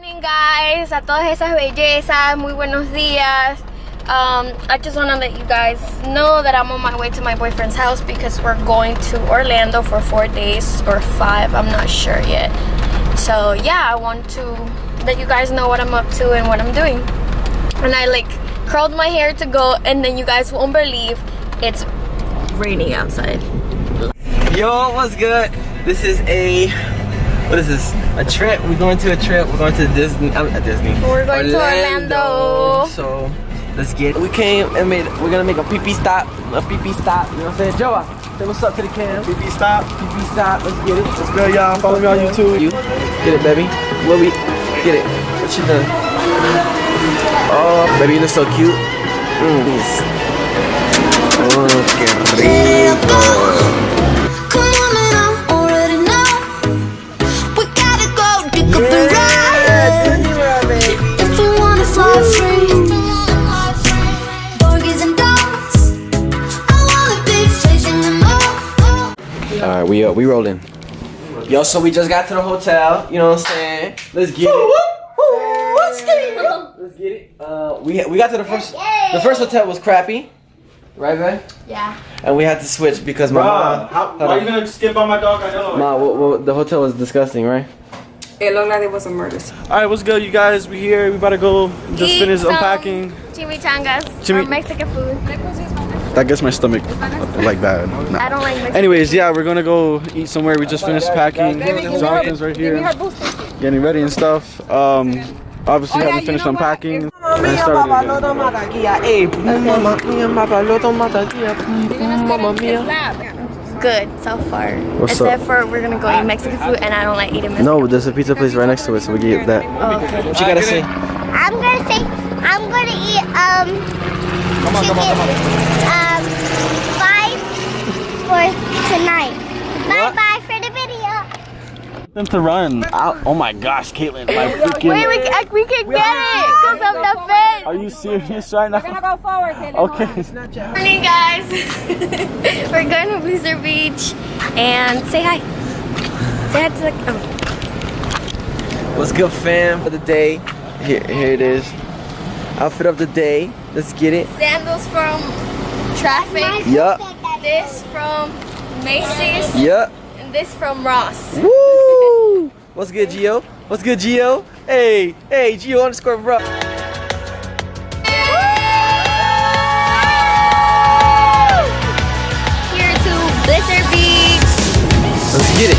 Morning, guys, a todas esas bellezas, muy buenos días. I just want to let you guys know that I'm on my way to my boyfriend's house because we're going to Orlando for 4 days or 5, I'm not sure yet. So yeah, I want to let you guys know what I'm up to and what I'm doing. And I like curled my hair to go, and then you guys won't believe it's raining outside. Yo, what's good? This is what is this? A trip. We're going to a trip. We're going to Disney. We're going to Orlando. So let's get it. We came and we're gonna make a pee-pee stop. A pee-pee stop. You know what I'm saying? Joa, say what's up to the cam. Pee-pee stop. Pee-pee stop. Let's get it. What's good, y'all? Follow me on YouTube. You get it, baby. What we get it? What you done? Oh, baby, you look so cute. Oh, qué rico. Alright, we rolling. Yo, so we just got to the hotel, you know what I'm saying? Let's get it. Let's get it. We got to the first hotel was crappy. Right, man? Yeah. And we had to switch because my mom. Why are you gonna skip on my dog? I know. Ma, the hotel was disgusting, right? It looked like it was a murder. Alright, what's good, you guys? We here. We about to go just finish unpacking. Chimichangas or Mexican food. That gets my stomach like bad. Nah. I don't like Mexican. Anyways, yeah, we're gonna go eat somewhere. We just finished packing. Jonathan's right here, getting ready and stuff. Obviously, haven't finished unpacking. And started Good so far. What's Except up? for we're gonna go eat Mexican food, and I don't like eating Mexican. No, there's a pizza place right next to it, so we get that. Oh, okay. What you gotta say? I'm gonna eat chicken 5 for tonight. Bye bye for the video. them to run. Oh my gosh, Caitlin, my freaking. Wait, we can get it because of the fence. Are you serious right now? We're gonna go forward, Caitlin. Okay. Morning, guys. We're going to Blizzard Beach, and say hi. Say hi to the. Oh. What's good, fam? For the day, here it is. Outfit of the day. Let's get it. Sandals from Traffic. Yup. This from Macy's. Yup. And this from Ross. Woo! What's good, Gio? What's good, Gio? Hey, Gio _ bro. Here to Blizzard Beach. Let's get it.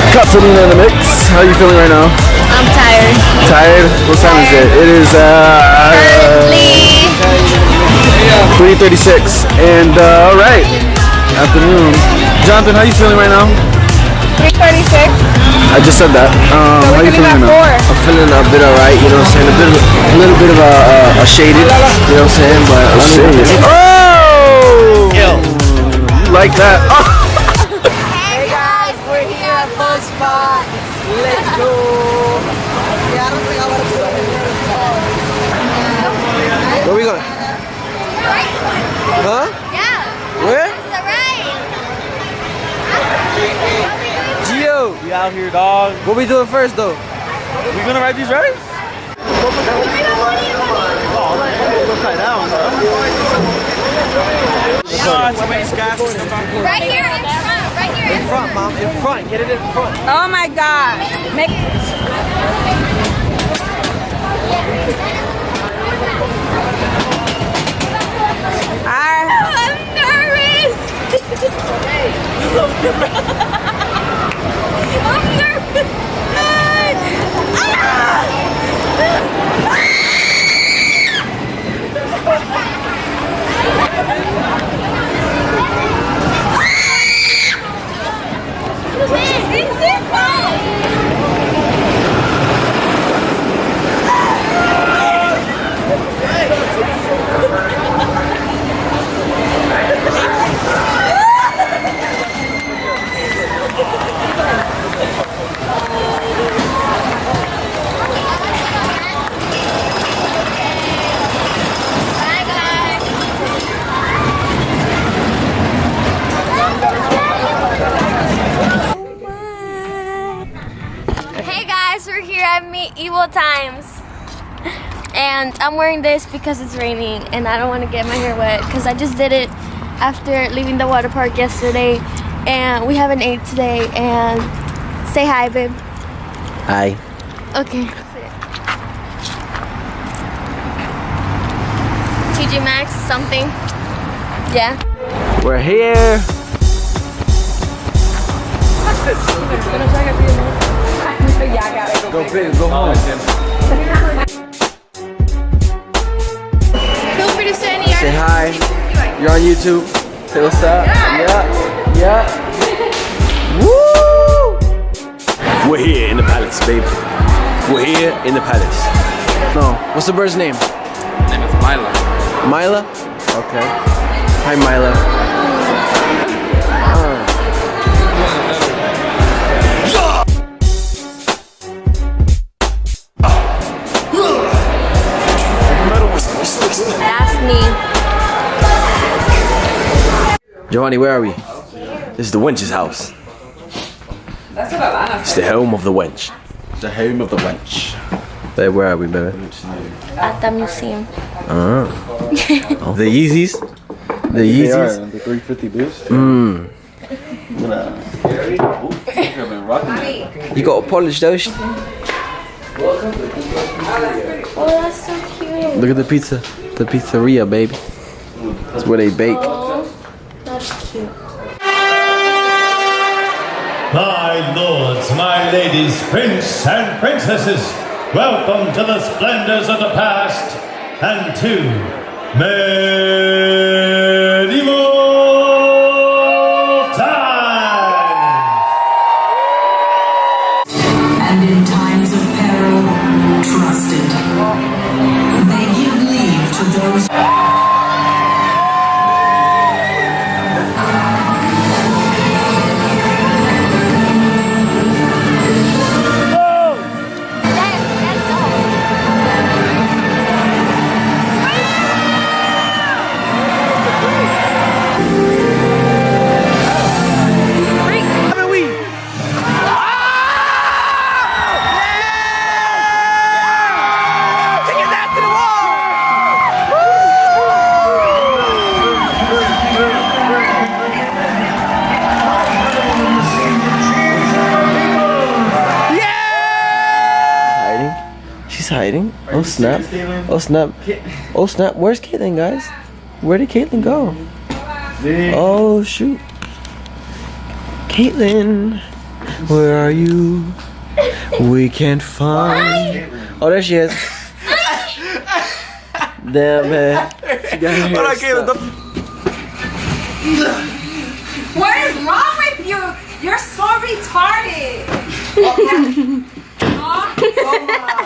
Catalina in the mix. How are you feeling right now? I'm tired. Tired? What time is it? It is Currently 3:36. And alright. Afternoon. Jonathan, how are you feeling right now? 3:36. I just said that. How are you feeling right now? I'm feeling a bit alright, you know what I'm saying? A little bit of a shaded, you know what I'm saying? But Oh! Yo. You like that? Oh. Hey guys, we're here at Buzz Spot. Let's go. Yeah, I don't think I want to do it. Where we going? Huh? yeah. Where? To the right. Gio. We out here, dog. What we doing first, though? We gonna ride these rides? Upside down, bro. Right here in front. Right here in front. front, Mom. In front. Get it in front. Oh my God. Make Hey guys, we're here at Medieval Times. And I'm wearing this because it's raining and I don't want to get my hair wet because I just did it after leaving the water park yesterday and we haven't ate today. And say hi, babe. Hi. Okay. TJ Maxx, something. Yeah. We're here. Go big, go home. Feel free to say any Say hi. You're on YouTube. Say what's up. Yeah. Woo! We're here in the palace, babe. We're here in the palace. No. What's the bird's name? Her name is Mila. Mila? Okay. Hi, Mila. That's me. Giovanni, where are we? This is the wench's house. It's the home of the wench. The home of the wench. Babe, where are we, baby? At the museum. The Yeezys? The Yeezys? The 350 boost. You got to polish those. Oh, that's so cute. Look at the pizza. The pizzeria, baby. That's where they bake. Oh, that's cute. My lords, my ladies, prince and princesses, welcome to the splendors of the past and to medieval times. And in times of peril, trusted. They give leave to those. Hiding. Oh snap. Oh snap. Oh snap. Where's Caitlin, guys? Where did Caitlin go? Oh shoot. Caitlin, where are you? We can't find. Oh, there she is. Damn, man. She got her hair stuck. What is wrong with you? You're so retarded. Oh my.